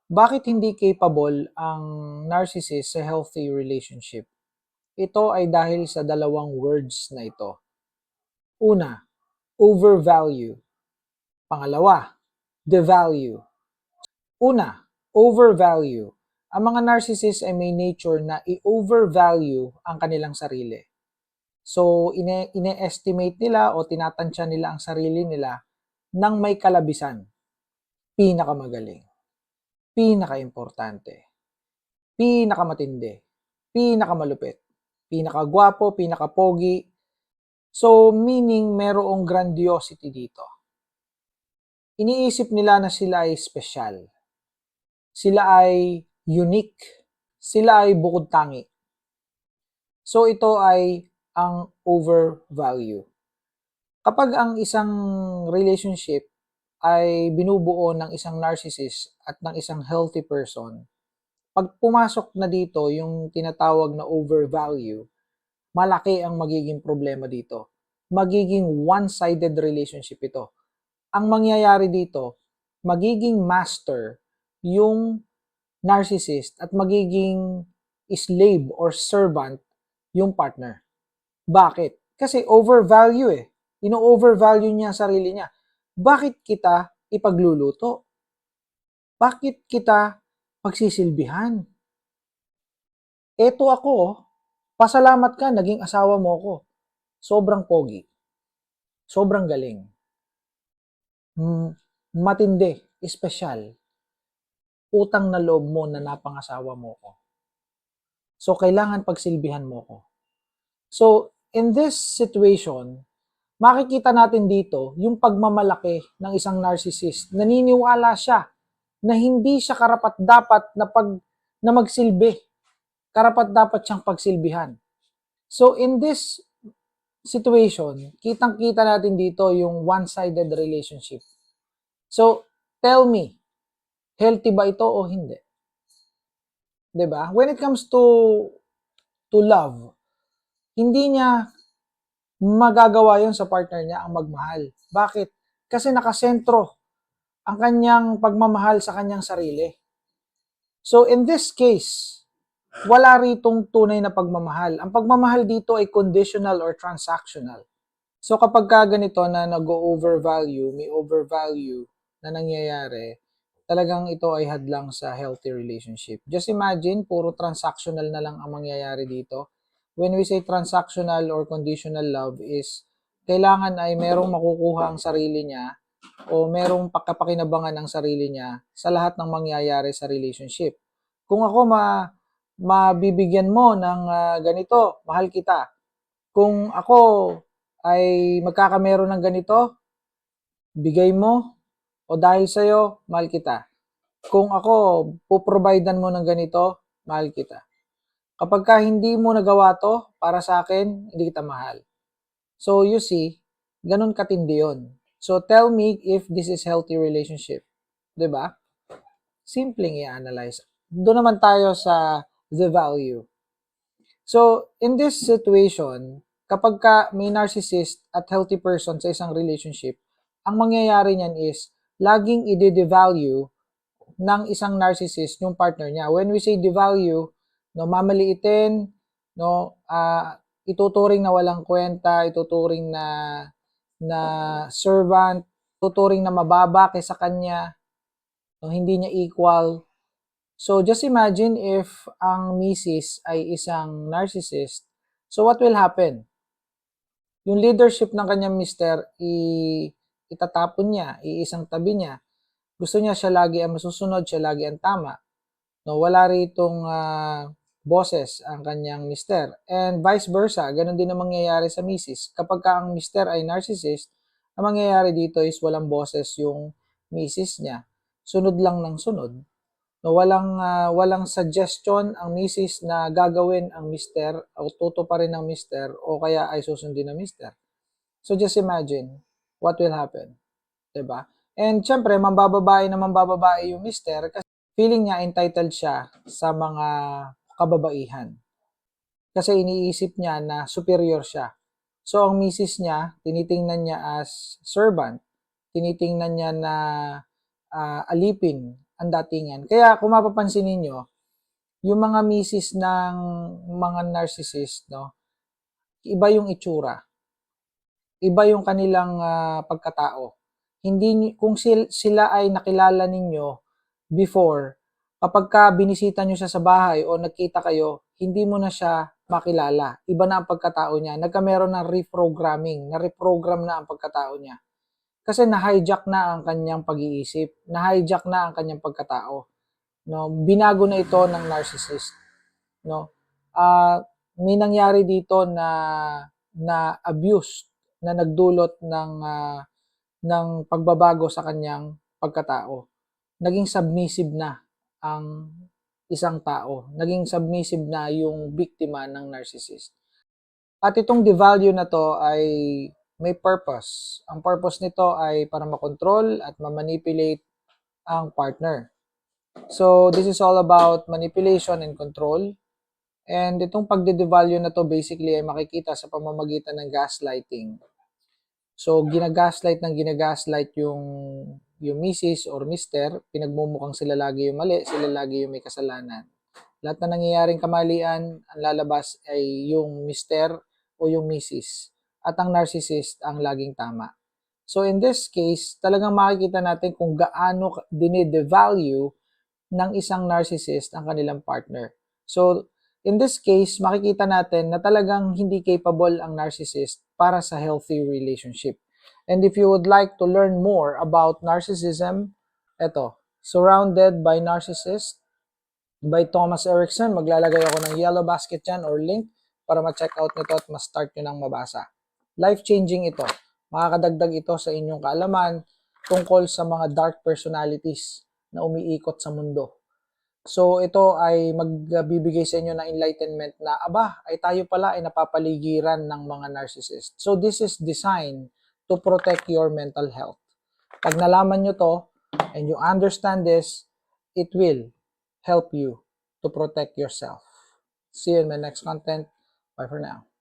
Bakit hindi capable ang narcissist sa healthy relationship? Ito ay dahil sa dalawang words na ito. Una, overvalue. Pangalawa, devalue. Una, overvalue. Ang mga narcissist ay may nature na i-overvalue ang kanilang sarili. So, ine-estimate nila o tinatansya nila ang sarili nila ng may kalabisan. Pinakamagaling, pinakaimportante, pinakamatindi, pinakamalupit, pinakagwapo, pinakapogi. So, meaning merong grandiosity dito. Iniisip nila na sila ay special. Sila ay unique. Sila ay bukod tangi. So, ito ay ang overvalue. Kapag ang isang relationship ay binubuo ng isang narcissist at ng isang healthy person, pag pumasok na dito yung tinatawag na overvalue, malaki ang magiging problema dito. Magiging one-sided relationship ito. Ang mangyayari dito, magiging master yung narcissist at magiging slave or servant yung partner. Bakit? Kasi overvalue eh. Ino-overvalue niya ang sarili niya. Bakit kita ipagluluto? Bakit kita pagsisilbihan? Eto ako, pasalamat ka, naging asawa mo ko. Sobrang pogi. Sobrang galing. Matindi, espesyal. Utang na loob mo na napangasawa mo ko. So, kailangan pagsilbihan mo ko. So, in this situation, makikita natin dito yung pagmamalaki ng isang narcissist. Naniniwala siya na hindi siya karapat-dapat na magsilbi. Karapat-dapat siyang pagsilbihan. So, in this situation, kitang-kita natin dito yung one-sided relationship. So, tell me, healthy ba ito o hindi? 'Di ba? When it comes to love, hindi niya magagawa 'yon sa partner niya ang magmahal. Bakit? Kasi nakasentro ang kanyang pagmamahal sa kanyang sarili. So in this case, wala ritong tunay na pagmamahal. Ang pagmamahal dito ay conditional or transactional. So kapag ka ganito na nag-overvalue, may overvalue na nangyayari, talagang ito ay hadlang sa healthy relationship. Just imagine, puro transactional na lang ang mangyayari dito. When we say transactional or conditional love is, kailangan ay merong makukuha ang sarili niya o merong pakapakinabangan ang sarili niya sa lahat ng mangyayari sa relationship. Kung ako mabibigyan mo ng ganito, mahal kita. Kung ako ay magkakameron ng ganito, bigay mo, o dahil sa'yo, mahal kita. Kung ako, puprovidean mo ng ganito, mahal kita. Kapag ka hindi mo nagawa to, para sa akin, hindi kita mahal. So, you see, ganun katindi yun. So, tell me if this is healthy relationship. 'Di ba? Simpleng i-analyze. Doon naman tayo sa the value. So, in this situation, kapag ka may narcissist at healthy person sa isang relationship, ang mangyayari niyan is, laging i-devalue ng isang narcissist yung partner niya. When we say devalue, no, mamaliitin, no, ituturing na walang kwenta, ituturing na servant, tuturing na mababa kaysa kanya, no, hindi niya equal. So, just imagine if ang misis ay isang narcissist. So, what will happen? Yung leadership ng kanyang mister, itatapon niya, iisang tabi niya. Gusto niya siya lagi ang masusunod, siya lagi ang tama. No, wala ritong boses ang kanyang mister. And vice versa, ganun din ang mangyayari sa misis. Kapag ka ang mister ay narcissist, ang mangyayari dito is walang boses yung misis niya. Sunod lang ng sunod. No, walang suggestion ang misis na gagawin ang mister o tutuparin ng mister o kaya ay susundin ng mister. So just imagine what will happen, 'di ba? And syempre mambababae yung mister kasi feeling niya entitled siya sa mga kababaihan. Kasi iniisip niya na superior siya. So ang misis niya, tinitingnan niya as servant, tinitingnan niya na alipin ang datingan. Kaya kung mapapansin ninyo, yung mga misis ng mga narcissist, no, iba yung itsura, iba yung kanilang pagkatao. Hindi kung sila ay nakilala ninyo before, kapag ka binisita nyo siya sa bahay o nagkita kayo, hindi mo na siya makilala. Iba na ang pagkatao niya. Nagkameron ng reprogramming, na-reprogram na ang pagkatao niya. Kasi na-hijack na ang kanyang pag-iisip, na-hijack na ang kanyang pagkatao. No, binago na ito ng narcissist, no? May nangyari dito na abuse na nagdulot ng pagbabago sa kanyang pagkatao. Naging submissive na ang isang tao. Naging submissive na yung biktima ng narcissist. At itong devalue na to ay may purpose. Ang purpose nito ay para makontrol at mamanipulate ang partner. So, this is all about manipulation and control. And itong pagde-devalue na to basically ay makikita sa pamamagitan ng gaslighting. So, ginagaslight yung misis or mister, pinagmumukhang sila lagi yung mali, sila lagi yung may kasalanan. Lahat na nangyayaring kamalian, ang lalabas ay yung mister o yung misis. At ang narcissist ang laging tama. So in this case, talagang makikita natin kung gaano dinidevalue ng isang narcissist ang kanilang partner. So in this case, makikita natin na talagang hindi capable ang narcissist para sa healthy relationship. And if you would like to learn more about narcissism, eto, Surrounded by Narcissists by Thomas Erickson. Maglalagay ako ng yellow basket dyan or link para ma-check out nito at ma-start nyo nang mabasa. Life-changing ito. Makakadagdag ito sa inyong kaalaman tungkol sa mga dark personalities na umiikot sa mundo. So ito ay magbibigay sa inyo ng enlightenment na ay tayo pala ay napapaligiran ng mga narcissist. So this is designed to protect your mental health. Pag nalaman nyo to and you understand this, it will help you to protect yourself. See you in my next content. Bye for now.